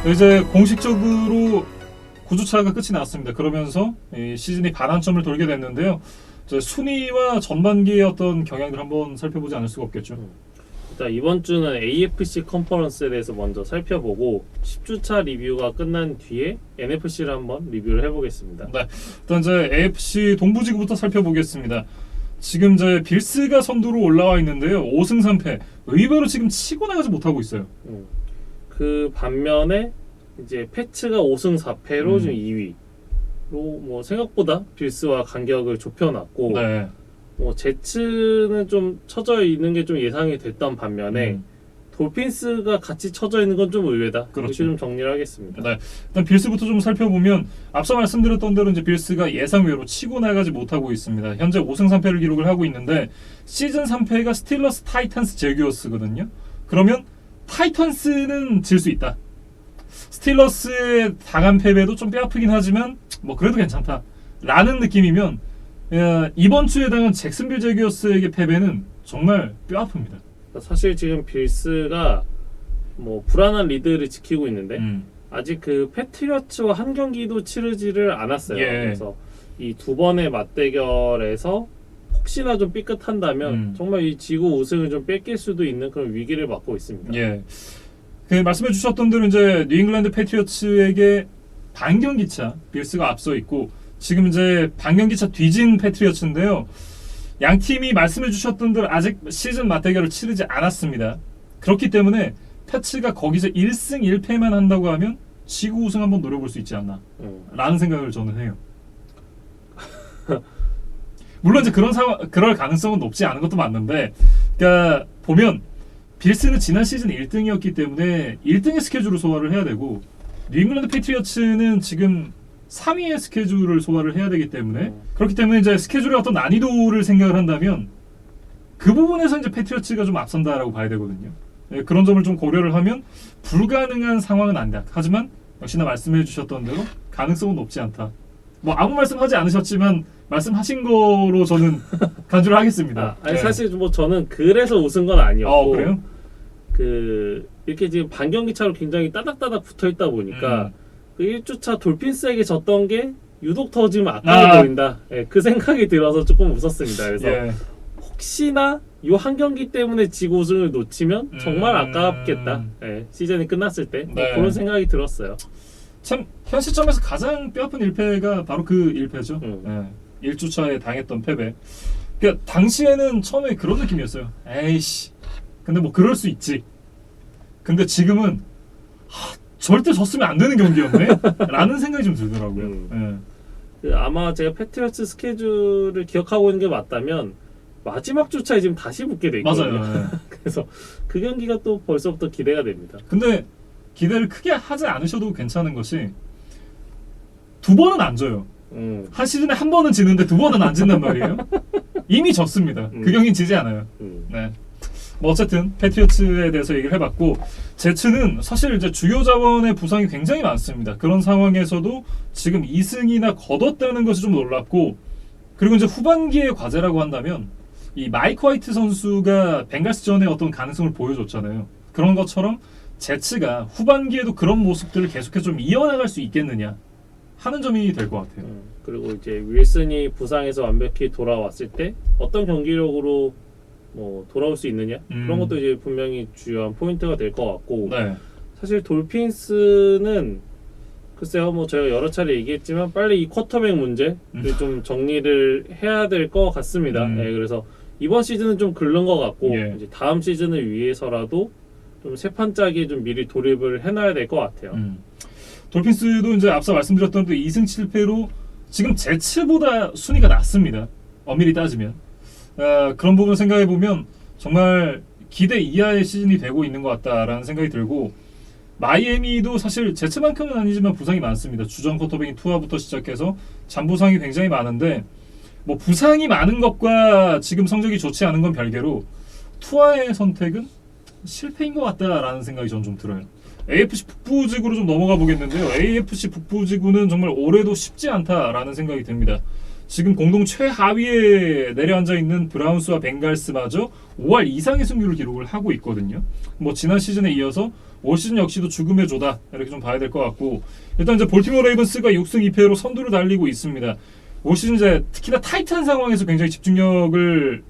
이제 공식적으로 9주차가 끝이 났습니다. 그러면서 이 시즌이 반환점을 돌게 됐는데요. 순위와 전반기의 어떤 경향을 한번 살펴보지 않을 수가 없겠죠. 일단 이번 주는 AFC 컨퍼런스에 대해서 먼저 살펴보고 10주차 리뷰가 끝난 뒤에 NFC를 한번 리뷰를 해보겠습니다. 네, 일단 이제 AFC 동부지구부터 살펴보겠습니다. 지금 이제 빌스가 선두로 올라와 있는데요. 5승 3패. 의외로 지금 치고 나가지 못하고 있어요. 그 반면에 이제 패츠가 5승 4패로 지금 2위로 뭐 생각보다 빌스와 간격을 좁혀놨고 네. 뭐 제츠는 좀 처져 있는 게 좀 예상이 됐던 반면에 돌핀스가 같이 처져 있는 건 좀 의외다. 그렇죠. 이렇게 좀 정리를 하겠습니다. 네. 일단 빌스부터 좀 살펴보면 앞서 말씀드렸던 대로 이제 빌스가 예상외로 치고 나가지 못하고 있습니다. 현재 5승 3패를 기록을 하고 있는데 시즌 3패가 스틸러스, 타이탄스, 제규어스거든요. 그러면 타이탄스는 질 수 있다. 스틸러스의 당한 패배도 좀 뼈아프긴 하지만 뭐 그래도 괜찮다 라는 느낌이면 이번 주에 당한 잭슨빌 제규어스에게 패배는 정말 뼈아픕니다. 사실 지금 빌스가 뭐 불안한 리드를 지키고 있는데 아직 그 패트리어츠와 한 경기도 치르지를 않았어요. 예. 그래서 이 두 번의 맞대결에서 혹시나 좀 삐끗한다면 정말 이 지구 우승을 좀 뺏길 수도 있는 그런 위기를 맞고 있습니다. 예. 그 말씀해 주셨던 대로 이제 뉴잉글랜드 패트리어츠에게 반경기차 빌스가 앞서 있고 지금 이제 반경기차 뒤진 패트리어츠인데요. 양 팀이 말씀해 주셨던 대로 아직 시즌 맞대결을 치르지 않았습니다. 그렇기 때문에 패츠가 거기서 1승 1패만 한다고 하면 지구 우승 한번 노려볼 수 있지 않나 라는 생각을 저는 해요. 물론 이제 그럴 가능성은 높지 않은 것도 맞는데, 그러니까 보면 빌스는 지난 시즌 1등이었기 때문에 1등의 스케줄을 소화를 해야 되고 뉴잉글랜드 패트리어츠는 지금 3위의 스케줄을 소화를 해야 되기 때문에 그렇기 때문에 이제 스케줄의 어떤 난이도를 생각을 한다면 그 부분에서 이제 패트리어츠가 좀 앞선다라고 봐야 되거든요. 예, 그런 점을 좀 고려를 하면 불가능한 상황은 아니다. 하지만 역시나 말씀해 주셨던 대로 가능성은 높지 않다. 뭐 아무 말씀하지 않으셨지만 말씀하신 거로 저는 간주를 하겠습니다. 아니 네. 사실 뭐 저는 그래서 웃은 건 아니었고 그래요? 그 이렇게 지금 반경기 차로 굉장히 따닥따닥 붙어 있다 보니까 그 1주차 돌핀스에게 졌던 게 유독 더 지금 아까워 보인다. 예, 그 생각이 들어서 조금 웃었습니다. 그래서 혹시나 이 한 경기 때문에 지구 우승을 놓치면 정말 아깝겠다. 예, 시즌이 끝났을 때 뭐 네. 그런 생각이 들었어요. 참 현 시점에서 가장 뼈아픈 1패가 바로 그 1패죠. 예, 1주차에 당했던 패배. 그러니까 당시에는 처음에 그런 느낌이었어요. 에이씨. 근데 뭐 그럴 수 있지. 근데 지금은 절대 졌으면 안 되는 경기였네 라는 생각이 좀 들더라고요. 그 아마 제가 패트리어츠 스케줄을 기억하고 있는 게 맞다면 마지막 주차에 지금 다시 붙게 돼 있거든요. 맞아요. 그래서 그 경기가 또 벌써부터 기대가 됩니다. 근데 기대를 크게 하지 않으셔도 괜찮은 것이 두 번은 안 져요. 한 시즌에 한 번은 지는데 두 번은 안 진단 말이에요. 이미 졌습니다. 그 경기는 지지 않아요. 네. 뭐 어쨌든 패트리어츠에 대해서 얘기를 해봤고 제츠는 사실 이제 주요 자원의 부상이 굉장히 많습니다. 그런 상황에서도 지금 2승이나 거뒀다는 것이 좀 놀랍고 그리고 이제 후반기의 과제라고 한다면 이 마이크 화이트 선수가 벵갈스전에 어떤 가능성을 보여줬잖아요. 그런 것처럼 제츠가 후반기에도 그런 모습들을 계속해서 좀 이어나갈 수 있겠느냐 하는 점이 될 것 같아요. 그리고 이제 윌슨이 부상에서 완벽히 돌아왔을 때 어떤 경기력으로 뭐 돌아올 수 있느냐 그런 것도 이제 분명히 중요한 포인트가 될 것 같고 사실 돌핀스는 글쎄요 뭐 제가 여러 차례 얘기했지만 빨리 이 쿼터백 문제를 좀 정리를 해야 될 것 같습니다. 예, 그래서 이번 시즌은 좀 긁는 것 같고 이제 다음 시즌을 위해서라도 좀 세 판짜기 좀 미리 돌입을 해놔야 될 것 같아요. 돌핀스도 이제 앞서 말씀드렸던 그 2승 7패로 지금 제츠보다 순위가 낮습니다. 엄밀히 따지면. 그런 부분 생각해 보면 정말 기대 이하의 시즌이 되고 있는 것 같다라는 생각이 들고 마이애미도 사실 제츠만큼은 아니지만 부상이 많습니다. 주전 쿼터백인 투아부터 시작해서 잔부상이 굉장히 많은데 뭐 부상이 많은 것과 지금 성적이 좋지 않은 건 별개로 투아의 선택은 실패인 것 같다라는 생각이 저는 좀 들어요. AFC 북부지구로 좀 넘어가 보겠는데요. AFC 북부지구는 정말 올해도 쉽지 않다라는 생각이 듭니다. 지금 공동 최하위에 내려앉아 있는 브라운스와 벵갈스마저 5할 이상의 승률을 기록을 하고 있거든요. 뭐 지난 시즌에 이어서 올 시즌 역시도 죽음의 조다 이렇게 좀 봐야 될 것 같고, 일단 이제 볼티모어 레이븐스가 6승 2패로 선두를 달리고 있습니다. 올 시즌 이제 특히나 타이트한 상황에서 굉장히 집중력을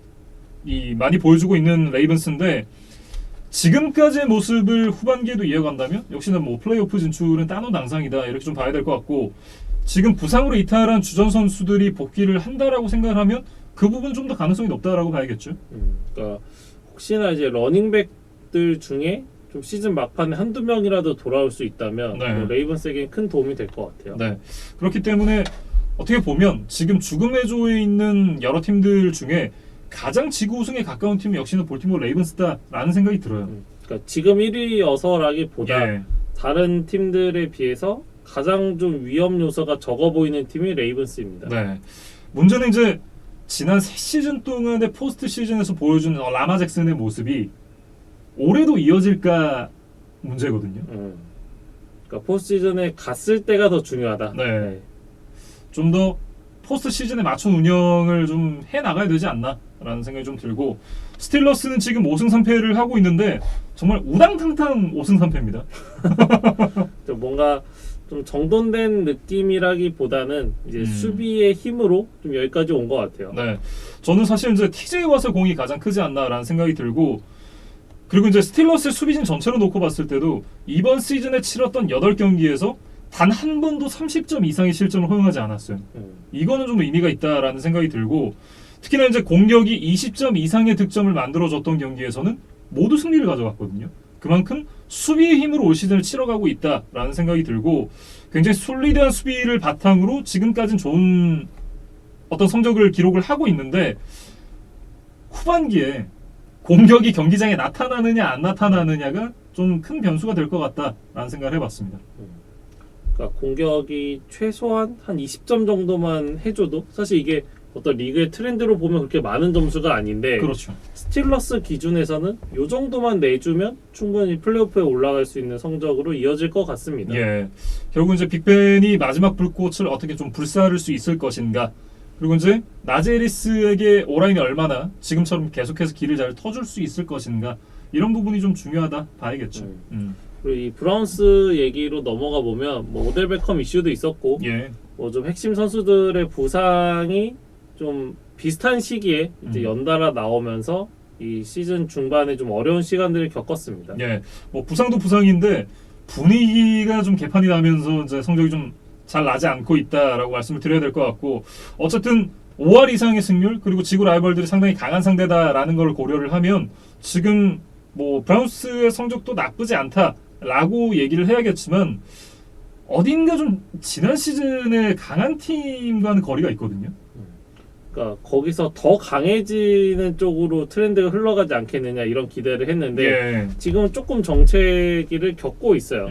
많이 보여주고 있는 레이븐스인데, 지금까지의 모습을 후반기에도 이어간다면 역시나 뭐 플레이오프 진출은 따놓당상이다 이렇게 좀 봐야 될 것 같고, 지금 부상으로 이탈한 주전 선수들이 복귀를 한다라고 생각하면 그 부분 좀 더 가능성이 높다라고 봐야겠죠. 그러니까 혹시나 이제 러닝백들 중에 좀 시즌 막판에 한두 명이라도 돌아올 수 있다면 네. 뭐 레이븐스에게 큰 도움이 될 것 같아요. 네. 그렇기 때문에 어떻게 보면 지금 죽음의 조에 있는 여러 팀들 중에 가장 지구 우승에 가까운 팀이 역시나 볼티모어 레이븐스다라는 생각이 들어요. 그러니까 지금 1위여서라기보다 예. 다른 팀들에 비해서 가장 좀 위험 요소가 적어 보이는 팀이 레이븐스입니다. 네. 문제는 이제 지난 3시즌 동안의 포스트 시즌에서 보여준 라마 잭슨의 모습이 올해도 이어질까 문제거든요. 그러니까 포스트 시즌에 갔을 때가 더 중요하다. 네. 좀 더 포스트 시즌에 맞춘 운영을 좀 해나가야 되지 않나라는 생각이 좀 들고, 스틸러스는 지금 5승 3패를 하고 있는데 정말 우당탕탕 5승 3패입니다. 뭔가 좀 정돈된 느낌이라기보다는 이제 수비의 힘으로 좀 여기까지 온 것 같아요. 네, 저는 사실 이제 TJ 와서 공이 가장 크지 않나라는 생각이 들고, 그리고 이제 스틸러스의 수비진 전체로 놓고 봤을 때도 이번 시즌에 치렀던 8경기에서 단 한 번도 30점 이상의 실점을 허용하지 않았어요. 이거는 좀 의미가 있다라는 생각이 들고, 특히나 이제 공격이 20점 이상의 득점을 만들어줬던 경기에서는 모두 승리를 가져갔거든요. 그만큼 수비의 힘으로 올 시즌을 치러가고 있다라는 생각이 들고, 굉장히 솔리드한 수비를 바탕으로 지금까지는 좋은 어떤 성적을 기록을 하고 있는데, 후반기에 공격이 경기장에 나타나느냐 안 나타나느냐가 좀 큰 변수가 될 것 같다라는 생각을 해봤습니다. 그러니까 공격이 최소한 한 20점 정도만 해줘도 사실 이게 어떤 리그의 트렌드로 보면 그렇게 많은 점수가 아닌데, 그렇죠. 스틸러스 기준에서는 이 정도만 내주면 충분히 플레이오프에 올라갈 수 있는 성적으로 이어질 것 같습니다. 예, 결국 이제 빅벤이 마지막 불꽃을 어떻게 좀 불사를 수 있을 것인가, 그리고 이제 나제리스에게 오라인이 얼마나 지금처럼 계속해서 길을 잘 터줄 수 있을 것인가, 이런 부분이 좀 중요하다 봐야겠죠. 그리고 이 브라운스 얘기로 넘어가 보면 뭐 오델 베컴 이슈도 있었고, 예. 뭐 좀 핵심 선수들의 부상이 좀 비슷한 시기에 이제 연달아 나오면서 이 시즌 중반에 좀 어려운 시간들을 겪었습니다. 예, 뭐 부상도 부상인데 분위기가 좀 개판이 나면서 이제 성적이 좀 잘 나지 않고 있다라고 말씀을 드려야 될 것 같고, 어쨌든 5할 이상의 승률, 그리고 지구 라이벌들이 상당히 강한 상대다라는 걸 고려를 하면 지금 뭐 브라운스의 성적도 나쁘지 않다라고 얘기를 해야겠지만, 어딘가 좀 지난 시즌에 강한 팀과는 거리가 있거든요. 그러니까 거기서 더 강해지는 쪽으로 트렌드가 흘러가지 않겠느냐 이런 기대를 했는데, 예. 지금은 조금 정체기를 겪고 있어요.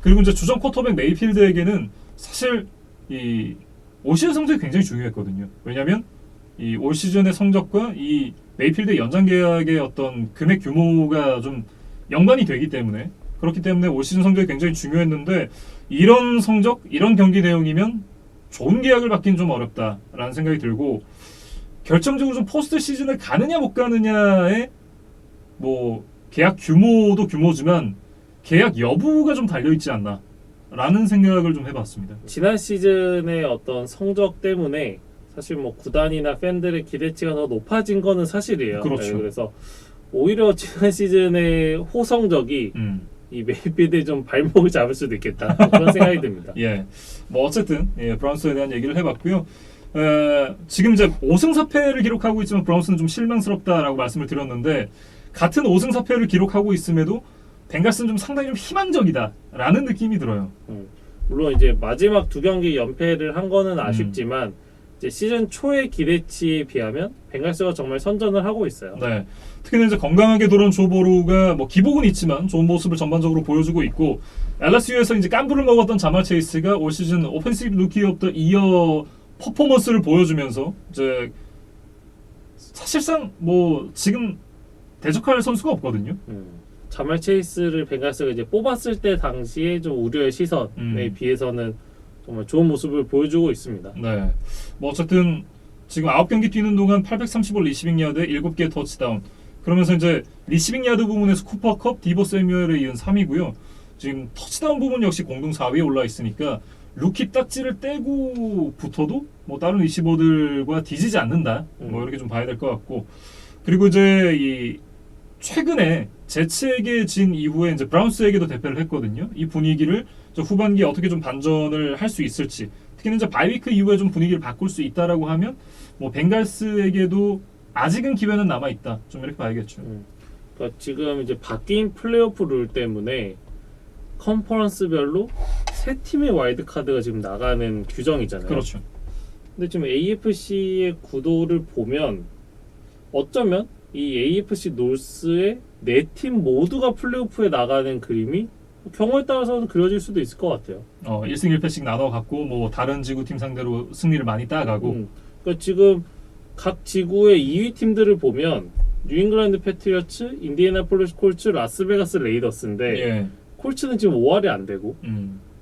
그리고 이제 주전 쿼터백 메이필드에게는 사실 이 올 시즌 성적이 굉장히 중요했거든요. 왜냐하면 이 올 시즌의 성적과 이 메이필드의 연장 계약의 어떤 금액 규모가 좀 연관이 되기 때문에, 그렇기 때문에 올 시즌 성적이 굉장히 중요했는데, 이런 성적, 이런 경기 내용이면 좋은 계약을 받기는 좀 어렵다라는 생각이 들고, 결정적으로 좀 포스트 시즌을 가느냐 못 가느냐에 뭐 계약 규모도 규모지만 계약 여부가 좀 달려있지 않나 라는 생각을 좀 해봤습니다. 지난 시즌의 어떤 성적 때문에 사실 뭐 구단이나 팬들의 기대치가 더 높아진 거는 사실이에요. 그렇죠. 네, 그래서 오히려 지난 시즌의 호성적이 이 메이필드에 좀 발목을 잡을 수도 있겠다, 그런 생각이 듭니다. 예, 뭐 어쨌든 브라운스에 대한 얘기를 해봤고요. 지금 이제 5승 4패를 기록하고 있지만 브라운스는 좀 실망스럽다라고 말씀을 드렸는데, 같은 5승 4패를 기록하고 있음에도 벵갈스는 좀 상당히 좀 희망적이다라는 느낌이 들어요. 물론 이제 마지막 2경기 연패를 한 거는 아쉽지만 이제 시즌 초의 기대치에 비하면 벵갈스가 정말 선전을 하고 있어요. 네, 특히나 이제 건강하게 돌아온 조 보루가 뭐 기복은 있지만 좋은 모습을 전반적으로 보여주고 있고, LSU에서 이제 깐부를 먹었던 자말 체이스가 올 시즌 오펜시브 루키 오브 더 이어 퍼포먼스를 보여주면서 이제 사실상 뭐 지금 대적할 선수가 없거든요. 자말 체이스를 벵갈스가 이제 뽑았을 때 당시에 좀 우려의 시선에 비해서는 정말 좋은 모습을 보여주고 있습니다. 네. 뭐 어쨌든 지금 9경기 뛰는 동안 835 리시빙 야드, 7개 터치다운. 그러면서 이제 리시빙 야드 부분에서 쿠퍼컵, 디보 세뮤엘에 이은 3위고요. 지금 터치다운 부분 역시 공동 4위에 올라 있으니까 루키 딱지를 떼고 붙어도 뭐 다른 리시버들과 뒤지지 않는다. 뭐 이렇게 좀 봐야 될 것 같고. 그리고 이제 이 최근에 제츠에게 진 이후에 이제 브라운스에게도 대패를 했거든요. 이 분위기를 후반기에 어떻게 좀 반전을 할 수 있을지. 특히는 이제 바이위크 이후에 좀 분위기를 바꿀 수 있다라고 하면 뭐 벵갈스에게도 아직은 기회는 남아 있다. 좀 이렇게 봐야겠죠. 그러니까 지금 이제 바뀐 플레이오프 룰 때문에 컨퍼런스별로 세 팀의 와일드 카드가 지금 나가는 규정이잖아요. 그렇죠. 근데 지금 AFC의 구도를 보면 어쩌면 이 AFC 노스의 네 팀 모두가 플레이오프에 나가는 그림이 경우에 따라서는 그려질 수도 있을 것 같아요. 1승 1패씩 나눠 갖고 뭐 다른 지구 팀 상대로 승리를 많이 따가고. 그러니까 지금 각 지구의 2위 팀들을 보면 뉴잉글랜드 패트리어츠, 인디애나폴리스 콜츠, 라스베가스 레이더스인데 예. 콜츠는 지금 5할이 안 되고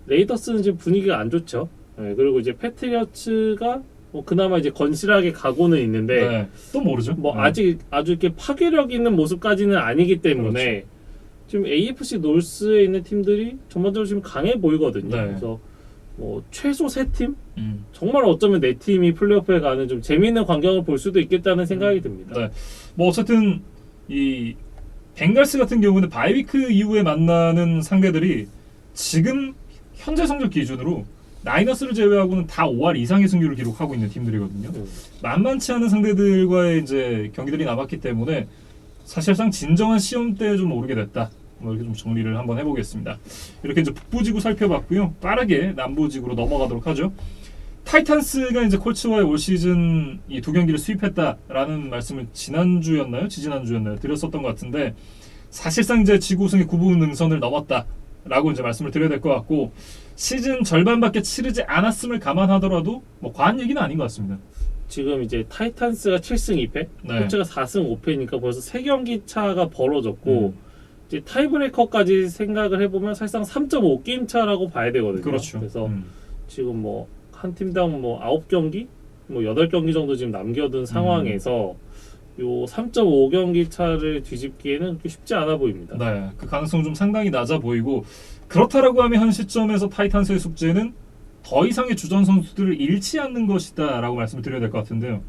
레이더스는 지금 분위기가 안 좋죠. 네, 그리고 이제 패트리어츠가 뭐 그나마 이제 건실하게 가고는 있는데 네. 또 모르죠. 뭐 네. 아직 아주 이렇게 파괴력 있는 모습까지는 아니기 때문에 그렇죠. 지금 AFC 노스에 있는 팀들이 전반적으로 지금 강해 보이거든요. 네. 그래서 뭐 최소 세 팀, 정말 어쩌면 네 팀이 플레이오프에 가는 좀 재미있는 광경을 볼 수도 있겠다는 생각이 듭니다. 네. 뭐 어쨌든 이 벵갈스 같은 경우는 바이위크 이후에 만나는 상대들이 지금 현재 성적 기준으로 나이너스를 제외하고는 다 5할 이상의 승률을 기록하고 있는 팀들이거든요. 만만치 않은 상대들과의 이제 경기들이 남았기 때문에 사실상 진정한 시험대에 좀 오르게 됐다. 뭐 이렇게 좀 정리를 한번 해보겠습니다. 이렇게 이제 북부지구 살펴봤고요. 빠르게 남부지구로 넘어가도록 하죠. 타이탄스가 이제 콜츠와의 올 시즌 이 두 경기를 수입했다라는 말씀을 지난주였나요? 지지난주였나요? 드렸었던 것 같은데 사실상 이제 지구 우승의 9부 능선을 넘었다라고 이제 말씀을 드려야 될 것 같고 시즌 절반밖에 치르지 않았음을 감안하더라도 뭐 과한 얘기는 아닌 것 같습니다. 지금 이제 타이탄스가 7승 2패, 네. 콜츠가 4승 5패니까 벌써 3경기 차가 벌어졌고 이제 타이브레이커까지 생각을 해보면 사실상 3.5게임 차라고 봐야 되거든요. 그렇죠. 그래서 지금 뭐 한 팀당 뭐 9경기, 뭐 8경기 정도 지금 남겨둔 상황에서 요 3.5경기 차를 뒤집기에는 그렇게 쉽지 않아 보입니다. 네, 그 가능성은 좀 상당히 낮아 보이고 그렇다라고 하면 현 시점에서 타이탄스의 숙제는 더 이상의 주전 선수들을 잃지 않는 것이다라고 말씀을 드려야 될 것 같은데요.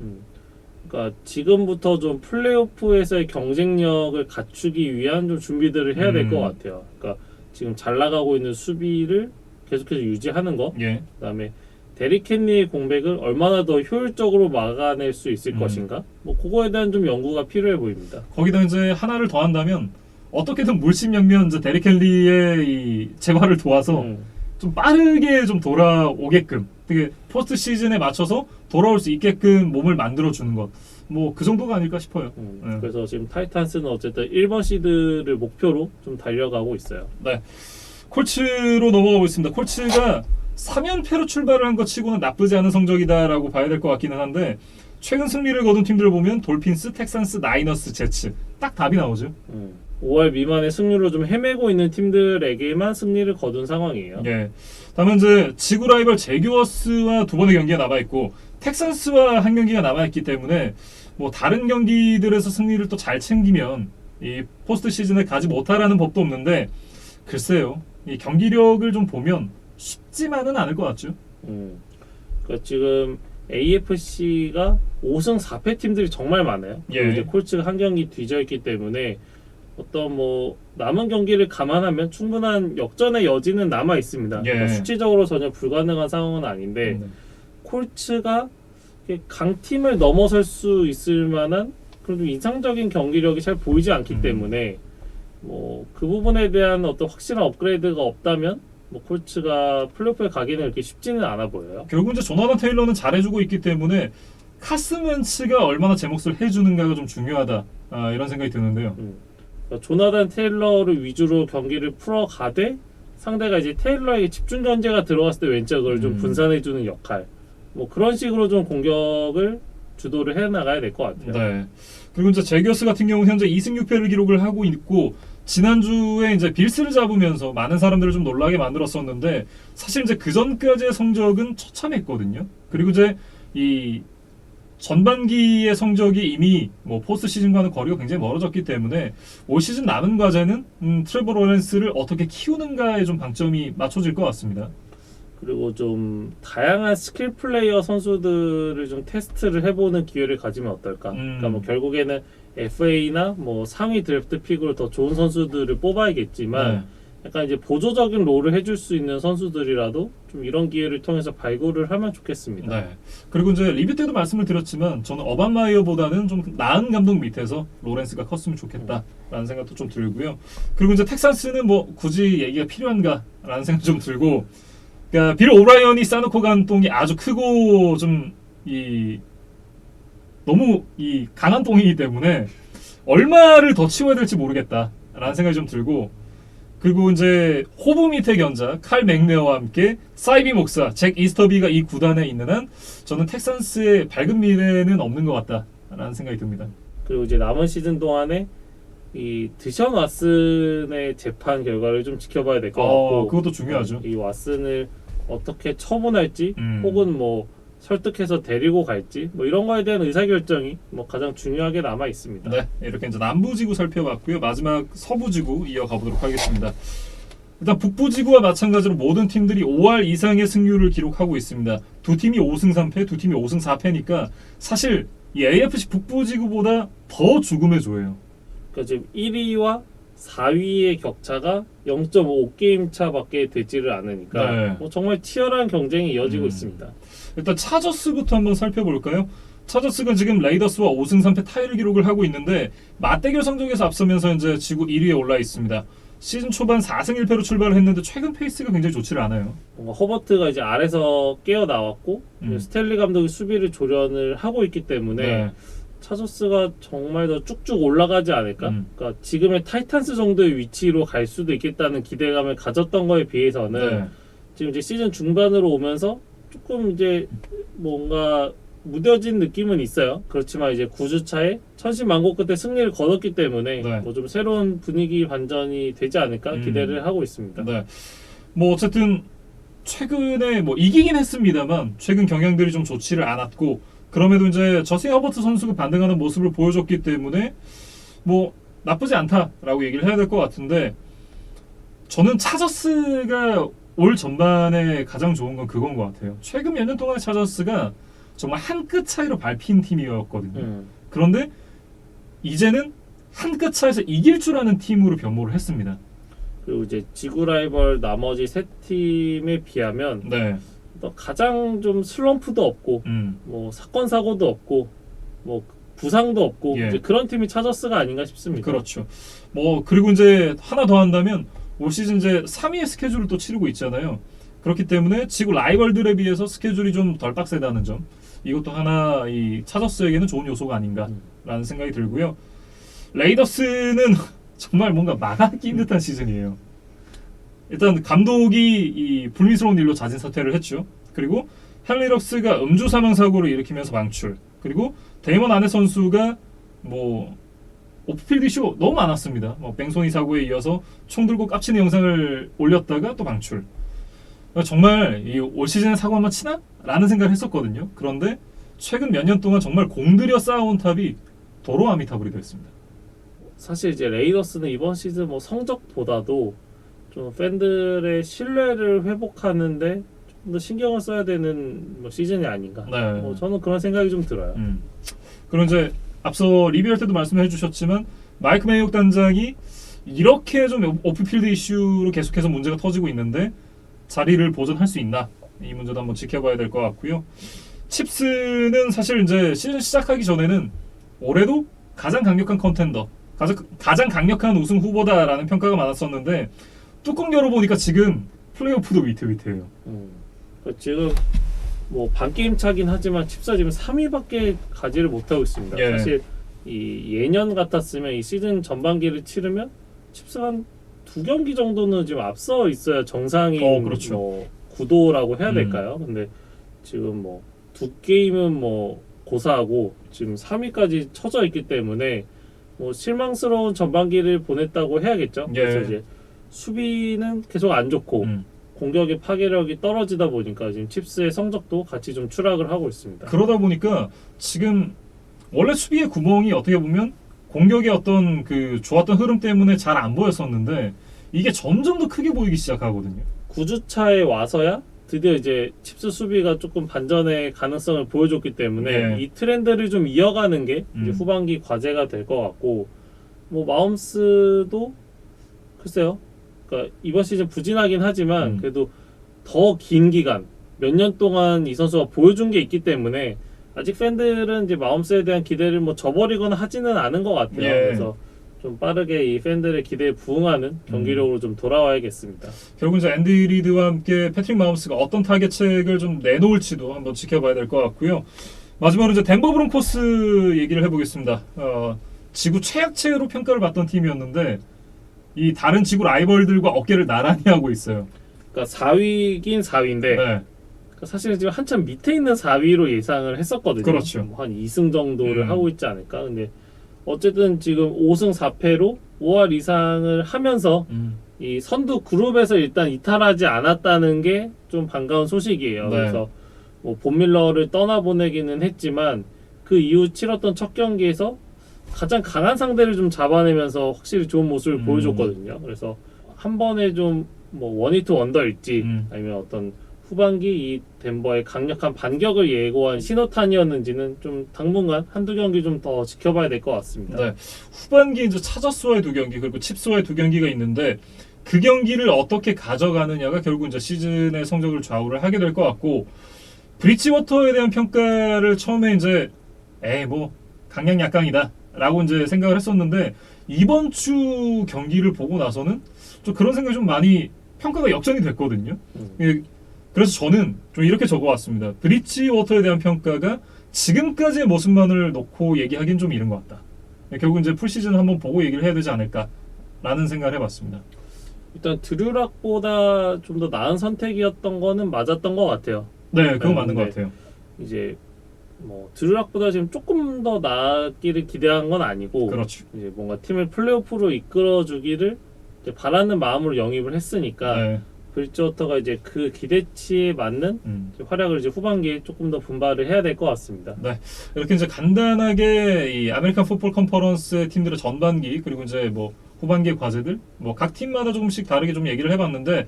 그러니까 지금부터 좀 플레이오프에서의 경쟁력을 갖추기 위한 좀 준비들을 해야 될 것 같아요. 그러니까 지금 잘 나가고 있는 수비를 계속해서 유지하는 거, 예. 그다음에 데릭 헨리의 공백을 얼마나 더 효율적으로 막아낼 수 있을 것인가, 뭐 그거에 대한 좀 연구가 필요해 보입니다. 거기다 이제 하나를 더한다면 어떻게든 물심양면 이제 데릭 헨리의 이 재활을 도와서 좀 빠르게 좀 돌아오게끔 되게 포스트 시즌에 맞춰서 돌아올 수 있게끔 몸을 만들어 주는 것. 뭐 그 정도가 아닐까 싶어요. 그래서 지금 타이탄스는 어쨌든 1번 시드를 목표로 좀 달려가고 있어요. 네. 콜츠로 넘어가 보겠습니다. 콜츠가 3연패로 출발을 한 것 치고는 나쁘지 않은 성적이다라고 봐야 될 것 같기는 한데 최근 승리를 거둔 팀들을 보면 돌핀스, 텍산스, 나이너스, 제츠 딱 답이 나오죠. 5할 미만의 승률로 좀 헤매고 있는 팀들에게만 승리를 거둔 상황이에요. 예. 다만 이제 지구 라이벌 제규어스와 두 번의 경기가 남아 있고 텍산스와 한 경기가 남아 있기 때문에 뭐 다른 경기들에서 승리를 또 잘 챙기면 이 포스트 시즌에 가지 못하라는 법도 없는데 글쎄요. 이 경기력을 좀 보면 쉽지만은 않을 것 같죠. 그러니까 지금 AFC가 5승 4패 팀들이 정말 많아요. 예. 이제 콜츠가 한 경기 뒤져 있기 때문에 어떤 뭐 남은 경기를 감안하면 충분한 역전의 여지는 남아 있습니다. 예. 그러니까 수치적으로 전혀 불가능한 상황은 아닌데 콜츠가 강팀을 넘어설 수 있을 만한 그런 좀 인상적인 경기력이 잘 보이지 않기 때문에 뭐 그 부분에 대한 어떤 확실한 업그레이드가 없다면 뭐 콜츠가 플레이오프에 가기는 그렇게 쉽지는 않아 보여요. 결국 이제 조나단 테일러는 잘해주고 있기 때문에 카슨 웬츠가 얼마나 제 몫을 해주는가가 좀 중요하다. 이런 생각이 드는데요. 그러니까 조나단 테일러를 위주로 경기를 풀어가되 상대가 이제 테일러에게 집중 견제가 들어갔을 때 왼쪽 그걸 좀 분산해주는 역할. 뭐 그런 식으로 좀 공격을 주도를 해나가야 될 것 같아요. 네. 그리고 이제 제규어스 같은 경우는 현재 2승 6패를 기록을 하고 있고 지난주에 이제 빌스를 잡으면서 많은 사람들을 좀 놀라게 만들었었는데 사실 이제 그 전까지의 성적은 처참했거든요. 그리고 이제 이 전반기의 성적이 이미 뭐 포스트 시즌과는 거리가 굉장히 멀어졌기 때문에 올 시즌 남은 과제는 트레버 로렌스를 어떻게 키우는가에 좀 방점이 맞춰질 것 같습니다. 그리고 좀 다양한 스킬 플레이어 선수들을 좀 테스트를 해보는 기회를 가지면 어떨까? 그러니까 뭐 결국에는 FA나 뭐 상위 드래프트 픽으로 더 좋은 선수들을 뽑아야겠지만 네. 약간 이제 보조적인 롤을 해줄 수 있는 선수들이라도 좀 이런 기회를 통해서 발굴을 하면 좋겠습니다. 네. 그리고 이제 리뷰 때도 말씀을 드렸지만 저는 어반 마이어보다는 좀 나은 감독 밑에서 로렌스가 컸으면 좋겠다라는 생각도 좀 들고요. 그리고 이제 텍사스는 뭐 굳이 얘기가 필요한가라는 생각 좀 들고, 그러니까 빌 오브라이언이 싸놓고 간 똥이 아주 크고 좀 너무 강한 똥이기 때문에 얼마를 더 치워야 될지 모르겠다라는 생각이 좀 들고, 그리고 이제 호브 밑의 견자 칼 맥네어와 함께 사이비 목사 잭 이스터비가 이 구단에 있는 한 저는 텍산스의 밝은 미래는 없는 것 같다라는 생각이 듭니다. 그리고 이제 남은 시즌 동안에 이 드션 왓슨의 재판 결과를 좀 지켜봐야 될 것 같고, 그것도 중요하죠. 이 왓슨을 어떻게 처분할지 혹은 뭐 설득해서 데리고 갈지 뭐 이런 거에 대한 의사결정이 뭐 가장 중요하게 남아 있습니다. 네, 이렇게 이제 남부지구 살펴봤고요. 마지막 서부지구 이어가보도록 하겠습니다. 일단 북부지구와 마찬가지로 모든 팀들이 5할 이상의 승률을 기록하고 있습니다. 두 팀이 5승 3패, 두 팀이 5승 4패니까 사실 이 AFC 북부지구보다 더 죽음의 조예요. 그러니까 지금 1위와 4위의 격차가 0.5게임 차밖에 되지를 않으니까 네. 뭐 정말 치열한 경쟁이 이어지고 있습니다. 일단 차저스부터 한번 살펴볼까요? 차저스가 지금 레이더스와 5승 3패 타이를 기록을 하고 있는데 맞대결 성적에서 앞서면서 이제 지구 1위에 올라 있습니다. 시즌 초반 4승 1패로 출발을 했는데 최근 페이스가 굉장히 좋지를 않아요. 뭔가 허버트가 이제 아래서 깨어 나왔고 스탠리 감독이 수비를 조련을 하고 있기 때문에 네. 차저스가 정말 더 쭉쭉 올라가지 않을까? 그러니까 지금의 타이탄스 정도의 위치로 갈 수도 있겠다는 기대감을 가졌던 거에 비해서는 네. 지금 이제 시즌 중반으로 오면서 조금 이제 뭔가 무뎌진 느낌은 있어요. 그렇지만 이제 9주차에 천신만고 끝에 승리를 거뒀기 때문에 네. 뭐 좀 새로운 분위기 반전이 되지 않을까 기대를 하고 있습니다. 네. 뭐 어쨌든 최근에 뭐 이기긴 했습니다만 최근 경향들이 좀 좋지를 않았고, 그럼에도 이제 저스틴 허버트 선수가 반등하는 모습을 보여줬기 때문에 뭐 나쁘지 않다라고 얘기를 해야 될 것 같은데, 저는 차저스가 올 전반에 가장 좋은 건 그건 것 같아요. 최근 몇 년 동안의 차저스가 정말 한 끗 차이로 밟힌 팀이었거든요. 그런데 이제는 한 끗 차이에서 이길 줄 아는 팀으로 변모를 했습니다. 그리고 이제 지구 라이벌 나머지 세 팀에 비하면 네. 또 가장 좀 슬럼프도 없고 뭐 사건 사고도 없고 뭐 부상도 없고 예. 이제 그런 팀이 차저스가 아닌가 싶습니다. 그렇죠. 뭐 그리고 이제 하나 더 한다면 올 시즌 이제 3위의 스케줄을 또 치르고 있잖아요. 그렇기 때문에 지구 라이벌들에 비해서 스케줄이 좀 덜 빡세다는 점, 이것도 하나 이 차저스에게는 좋은 요소가 아닌가라는 생각이 들고요. 레이더스는 정말 뭔가 막아기 힘든 듯한 시즌이에요. 일단 감독이 이 불미스러운 일로 자진 사퇴를 했죠. 그리고 헨리 럭스가 음주 사망 사고를 일으키면서 방출. 그리고 데이먼 아네 선수가 뭐 오프필드 이슈 너무 많았습니다. 뭐 뱅소니 사고에 이어서 총 들고 깝치는 영상을 올렸다가 또 방출. 정말 이 올 시즌에 사고 한번 치나? 라는 생각을 했었거든요. 그런데 최근 몇 년 동안 정말 공들여 쌓아온 탑이 도로 아미타불이 됐습니다. 사실 이제 레이더스는 이번 시즌 뭐 성적보다도 좀 팬들의 신뢰를 회복하는데 좀 더 신경을 써야 되는 뭐 시즌이 아닌가. 네. 뭐 저는 그런 생각이 좀 들어요. 그럼 이제 앞서 리뷰할 때도 말씀해 주셨지만 마이크 메이옥 단장이 이렇게 좀 오프필드 이슈로 계속해서 문제가 터지고 있는데 자리를 보존할 수 있나? 이 문제도 한번 지켜봐야 될 것 같고요. 칩스는 사실 이제 시즌 시작하기 전에는 올해도 가장 강력한 컨텐더, 가장 강력한 우승 후보다라는 평가가 많았었는데 뚜껑 열어보니까 지금 플레이오프도 위태위태해요. 그러니까 지금 뭐 반게임 차긴 하지만 칩스가 지금 3위밖에 가지를 못하고 있습니다. 예. 사실 이 예년 같았으면 이 시즌 전반기를 치르면 칩스가 한 2경기 정도는 지금 앞서 있어야 정상인 그렇죠. 뭐 구도라고 해야 될까요? 근데 지금 뭐 2게임은 뭐 고사하고 지금 3위까지 쳐져 있기 때문에 뭐 실망스러운 전반기를 보냈다고 해야겠죠. 예. 그래서 이제 수비는 계속 안 좋고 공격의 파괴력이 떨어지다 보니까 지금 칩스의 성적도 같이 좀 추락을 하고 있습니다. 그러다 보니까 지금 원래 수비의 구멍이 어떻게 보면 공격의 어떤 그 좋았던 흐름 때문에 잘 안 보였었는데 이게 점점 더 크게 보이기 시작하거든요. 9주차에 와서야 드디어 이제 칩스 수비가 조금 반전의 가능성을 보여줬기 때문에 예. 이 트렌드를 좀 이어가는 게 이제 후반기 과제가 될 것 같고, 뭐 마홈스도 글쎄요. 그러니까 이번 시즌 부진하긴 하지만 그래도 더 긴 기간 몇 년 동안 이 선수가 보여준 게 있기 때문에 아직 팬들은 이제 마홈스에 대한 기대를 뭐 저버리거나 하지는 않은 것 같아요. 예. 그래서 좀 빠르게 이 팬들의 기대에 부응하는 경기력으로 좀 돌아와야겠습니다. 결국 이제 앤디 리드와 함께 패트릭 마홈스가 어떤 타겟책을 좀 내놓을지도 한번 지켜봐야 될 것 같고요. 마지막으로 이제 덴버 브론코스 얘기를 해보겠습니다. 지구 최약체로 평가를 받던 팀이었는데 이 다른 지구 라이벌들과 어깨를 나란히 하고 있어요. 그러니까 4위긴 4위인데 네. 사실은 지금 한참 밑에 있는 4위로 예상을 했었거든요. 그렇죠. 뭐 한 2승 정도를 하고 있지 않을까. 근데 어쨌든 지금 5승 4패로 5할 이상을 하면서 이 선두 그룹에서 일단 이탈하지 않았다는 게 좀 반가운 소식이에요. 네. 그래서 뭐 본 밀러를 떠나보내기는 했지만 그 이후 치렀던 첫 경기에서 가장 강한 상대를 좀 잡아내면서 확실히 좋은 모습을 보여줬거든요. 그래서 한 번에 좀 뭐 원히트 원더일지 아니면 어떤 후반기 이 덴버의 강력한 반격을 예고한 신호탄이었는지는 좀 당분간 한두 경기 좀 더 지켜봐야 될 것 같습니다. 네. 후반기 이제 차저스와의 2경기 그리고 칩스와의 2경기가 있는데 그 경기를 어떻게 가져가느냐가 결국 이제 시즌의 성적을 좌우를 하게 될 것 같고, 브리지워터에 대한 평가를 처음에 이제 뭐 강약 약강이다 라고 이제 생각을 했었는데 이번 주 경기를 보고 나서는 좀 그런 생각이 좀 많이 평가가 역전이 됐거든요. 그래서 저는 좀 이렇게 적어왔습니다. 브리지워터에 대한 평가가 지금까지의 모습만을 놓고 얘기하기는 좀 이른 것 같다. 결국 이제 풀시즌 한번 보고 얘기를 해야 되지 않을까라는 생각을 해봤습니다. 일단 드류락보다 좀 더 나은 선택이었던 거는 맞았던 것 같아요. 네, 그거 맞는 것 같아요. 이제 뭐 드류락보다 지금 조금 더 나기를 기대한 건 아니고, 그렇죠. 이제 뭔가 팀을 플레이오프로 이끌어주기를 이제 바라는 마음으로 영입을 했으니까 네. 브리지워터가 이제 그 기대치에 맞는 이제 활약을 이제 후반기에 조금 더 분발을 해야 될 것 같습니다. 네, 이렇게 이제 간단하게 이 아메리칸 풋볼 컨퍼런스의 팀들의 전반기 그리고 이제 뭐 후반기의 과제들 뭐 각 팀마다 조금씩 다르게 좀 얘기를 해봤는데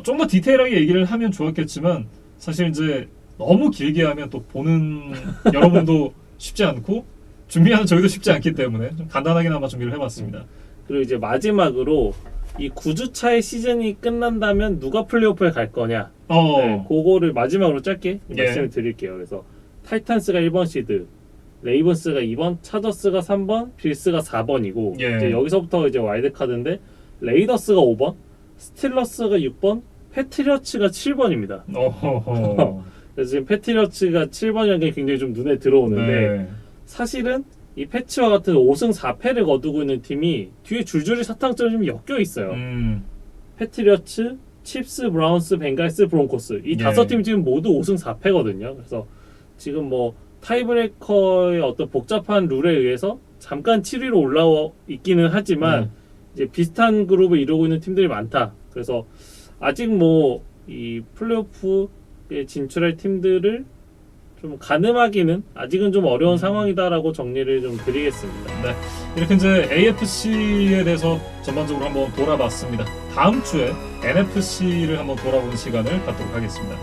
좀 더 디테일하게 얘기를 하면 좋았겠지만 사실 이제 너무 길게 하면 또 보는 여러분도 쉽지 않고 준비하는 저희도 쉽지 않기 때문에 좀 간단하게나마 준비를 해봤습니다. 그리고 이제 마지막으로 이 9주차의 시즌이 끝난다면 누가 플레이오프에 갈 거냐, 네, 그거를 마지막으로 짧게 말씀을 드릴게요. 그래서 타이탄스가 1번 시드, 레이븐스가 2번, 차저스가 3번, 빌스가 4번이고 이제 여기서부터 이제 와일드카드인데 레이더스가 5번, 스틸러스가 6번, 패트리어츠가 7번입니다. 그래서 지금 패트리어츠가 7번이라는 게 굉장히 좀 눈에 들어오는데 사실은 이 패치와 같은 5승 4패를 거두고 있는 팀이 뒤에 줄줄이 사탕점이 좀 엮여 있어요. 패트리어츠, 칩스, 브라운스, 벵갈스, 브론코스 이 다섯 팀 지금 모두 5승 4패거든요. 그래서 지금 뭐 타이브레이커의 어떤 복잡한 룰에 의해서 잠깐 7위로 올라와 있기는 하지만 이제 비슷한 그룹을 이루고 있는 팀들이 많다. 그래서 아직 뭐 이 플레이오프에 진출할 팀들을 좀 가늠하기는 아직은 좀 어려운 상황이다라고 정리를 좀 드리겠습니다. 네, 이렇게 이제 AFC에 대해서 전반적으로 한번 돌아봤습니다. 다음 주에 NFC를 한번 돌아보는 시간을 갖도록 하겠습니다.